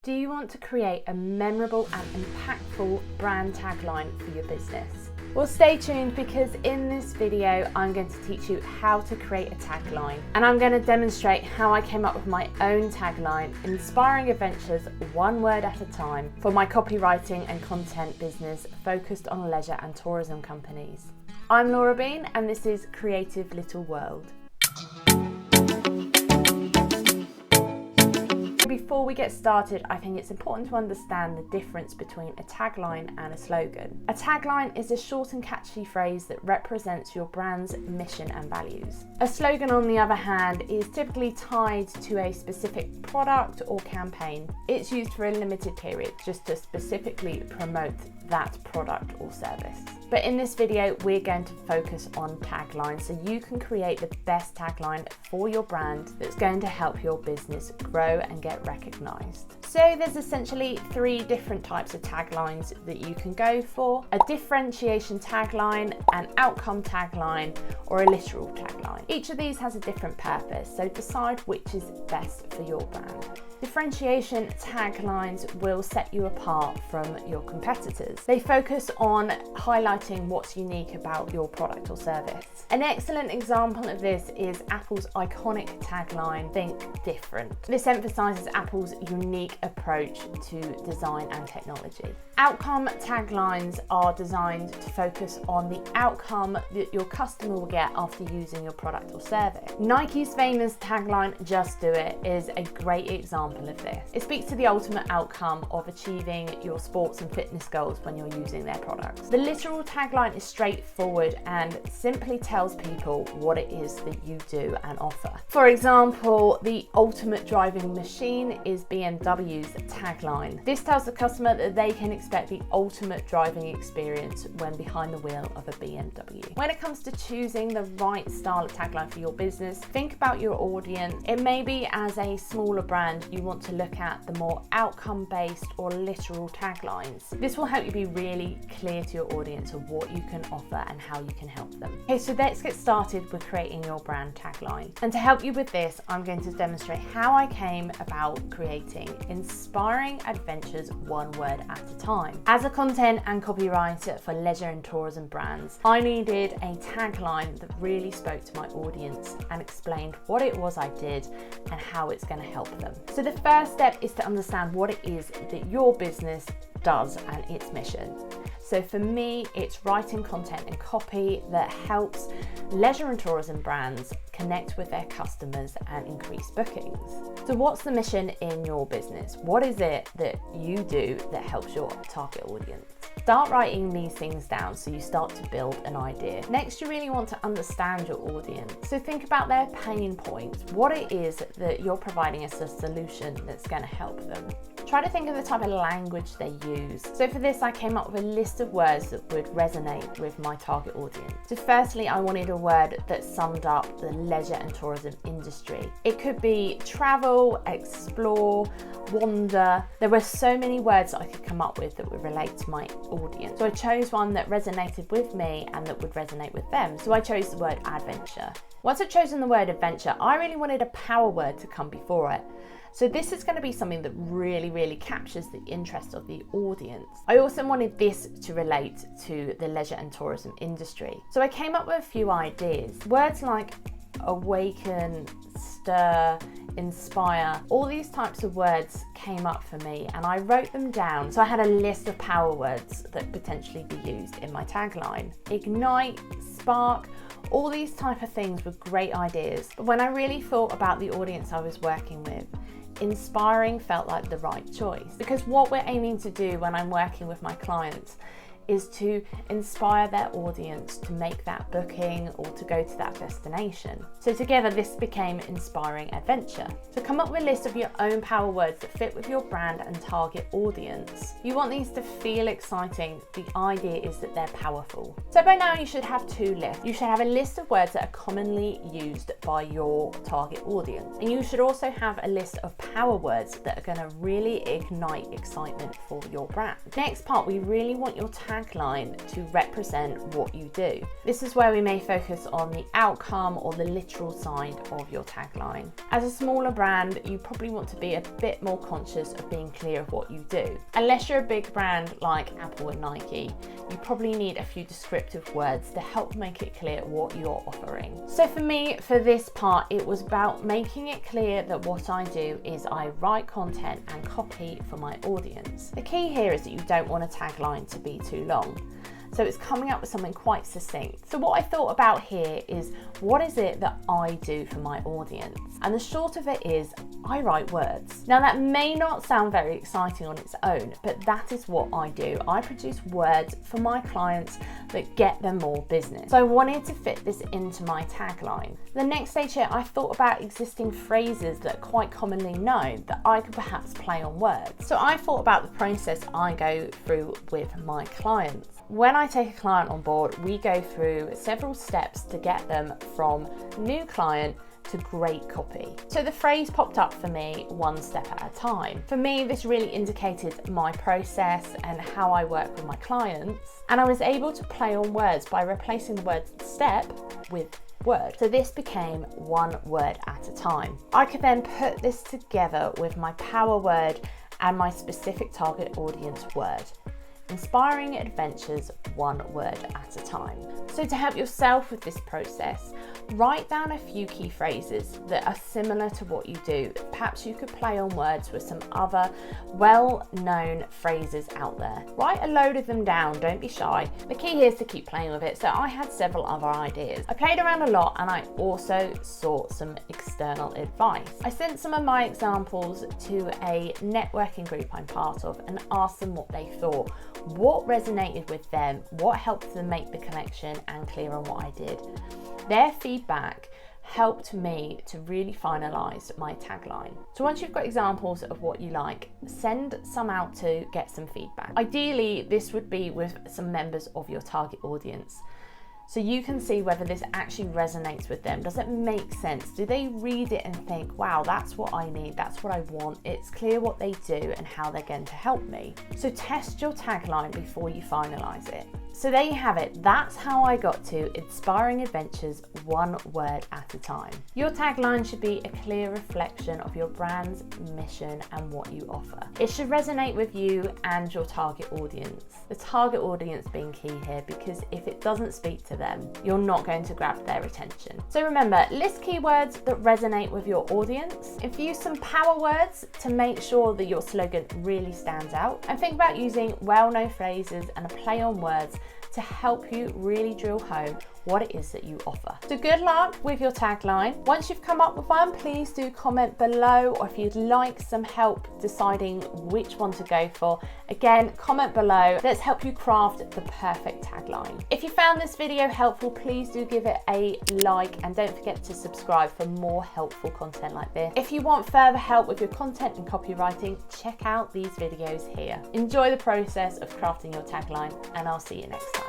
Do you want to create a memorable and impactful brand tagline for your business? Well, stay tuned, because in this video I'm going to teach you how to create a tagline, and I'm going to demonstrate how I came up with my own tagline, inspiring adventures one word at a time, for my copywriting and content business focused on leisure and tourism companies. I'm Laura Bean, and this is Creative Little World. Before we get started, I think it's important to understand the difference between a tagline and a slogan. A tagline is a short and catchy phrase that represents your brand's mission and values. A slogan, on the other hand, is typically tied to a specific product or campaign. It's used for a limited period, just to specifically promote that product or service. But in this video, we're going to focus on taglines, so you can create the best tagline for your brand that's going to help your business grow and get recognized. So there's essentially three different types of taglines that you can go for: a differentiation tagline, an outcome tagline, or a literal tagline. Each of these has a different purpose, so decide which is best for your brand. Differentiation taglines will set you apart from your competitors. They focus on highlighting what's unique about your product or service. An excellent example of this is Apple's iconic tagline, "Think Different." This emphasizes Apple's unique approach to design and technology. Outcome taglines are designed to focus on the outcome that your customer will get after using your product or service. Nike's famous tagline, "Just Do It," is a great example of this. It speaks to the ultimate outcome of achieving your sports and fitness goals when you're using their products. The literal tagline is straightforward and simply tells people what it is that you do and offer. For example, the ultimate driving machine is BMW's tagline. This tells the customer that they can expect the ultimate driving experience when behind the wheel of a BMW. When it comes to choosing the right style of tagline for your business, think about your audience. It may be, as a smaller brand, you want to look at the more outcome-based or literal taglines. This will help you be really clear to your audience of what you can offer and how you can help them. Okay, so let's get started with creating your brand tagline. And to help you with this, I'm going to demonstrate how I came about creating inspiring adventures one word at a time. As a content and copywriter for leisure and tourism brands, I needed a tagline that really spoke to my audience and explained what it was I did and how it's going to help them. So the first step is to understand what it is that your business does and its mission. So for me, it's writing content and copy that helps leisure and tourism brands connect with their customers and increase bookings. So what's the mission in your business? What is it that you do that helps your target audience? Start writing these things down so you start to build an idea. Next, you really want to understand your audience. So think about their pain points, what it is that you're providing as a solution that's going to help them. Try to think of the type of language they use. So for this, I came up with a list of words that would resonate with my target audience. So firstly, I wanted a word that summed up the leisure and tourism industry. It could be travel, explore, wander. There were so many words that I could come up with that would relate to my audience. So I chose one that resonated with me and that would resonate with them. So I chose the word adventure. Once I'd chosen the word adventure, I really wanted a power word to come before it. So this is going to be something that really captures the interest of the audience. I also wanted this to relate to the leisure and tourism industry. So I came up with a few ideas. Words like awaken, stir, inspire, all these types of words came up for me and I wrote them down. So I had a list of power words that potentially be used in my tagline. Ignite, spark, all these type of things were great ideas. But when I really thought about the audience I was working with, inspiring felt like the right choice, because what we're aiming to do when I'm working with my clients is to inspire their audience to make that booking or to go to that destination. So together this became Inspiring Adventure. So come up with a list of your own power words that fit with your brand and target audience. You want these to feel exciting. The idea is that they're powerful. So by now you should have two lists. You should have a list of words that are commonly used by your target audience. And you should also have a list of power words that are going to really ignite excitement for your brand. Next part, we really want your tagline tagline to represent what you do. This is where we may focus on the outcome or the literal side of your tagline. As a smaller brand, you probably want to be a bit more conscious of being clear of what you do. Unless you're a big brand like Apple and Nike, you probably need a few descriptive words to help make it clear what you're offering. So for me, for this part, it was about making it clear that what I do is I write content and copy for my audience. The key here is that you don't want a tagline to be too long. So it's coming up with something quite succinct. So what I thought about here is, what is it that I do for my audience? And the short of it is, I write words. Now that may not sound very exciting on its own, but that is what I do. I produce words for my clients that get them more business. So I wanted to fit this into my tagline. The next stage here, I thought about existing phrases that are quite commonly known that I could perhaps play on words. So I thought about the process I go through with my clients. When I take a client on board, we go through several steps to get them from new client to great copy. So the phrase popped up for me, one step at a time. For me, this really indicated my process and how I work with my clients. And I was able to play on words by replacing the word step with word. So this became one word at a time. I could then put this together with my power word and my specific target audience word. Inspiring adventures, one word at a time. So to help yourself with this process, write down a few key phrases that are similar to what you do. Perhaps you could play on words with some other well-known phrases out there. Write a load of them down, don't be shy. The key here is to keep playing with it. So I had several other ideas. I played around a lot and I also sought some external advice. I sent some of my examples to a networking group I'm part of and asked them what they thought. What resonated with them, what helped them make the connection and clear on what I did. Their feedback helped me to really finalize my tagline. So once you've got examples of what you like, send some out to get some feedback. Ideally, this would be with some members of your target audience, so you can see whether this actually resonates with them. Does it make sense? Do they read it and think, wow, that's what I need, that's what I want. It's clear what they do and how they're going to help me. So test your tagline before you finalize it. So there you have it. That's how I got to inspiring adventures, one word at a time. Your tagline should be a clear reflection of your brand's mission and what you offer. It should resonate with you and your target audience. The target audience being key here, because if it doesn't speak to them, you're not going to grab their attention. So remember, list keywords that resonate with your audience. Infuse some power words to make sure that your slogan really stands out. And think about using well-known phrases and a play on words to help you really drill home what it is that you offer. So good luck with your tagline. Once you've come up with one, please do comment below, or if you'd like some help deciding which one to go for, again, comment below. Let's help you craft the perfect tagline. If you found this video helpful, please do give it a like and don't forget to subscribe for more helpful content like this. If you want further help with your content and copywriting, check out these videos here. Enjoy the process of crafting your tagline, and I'll see you next time.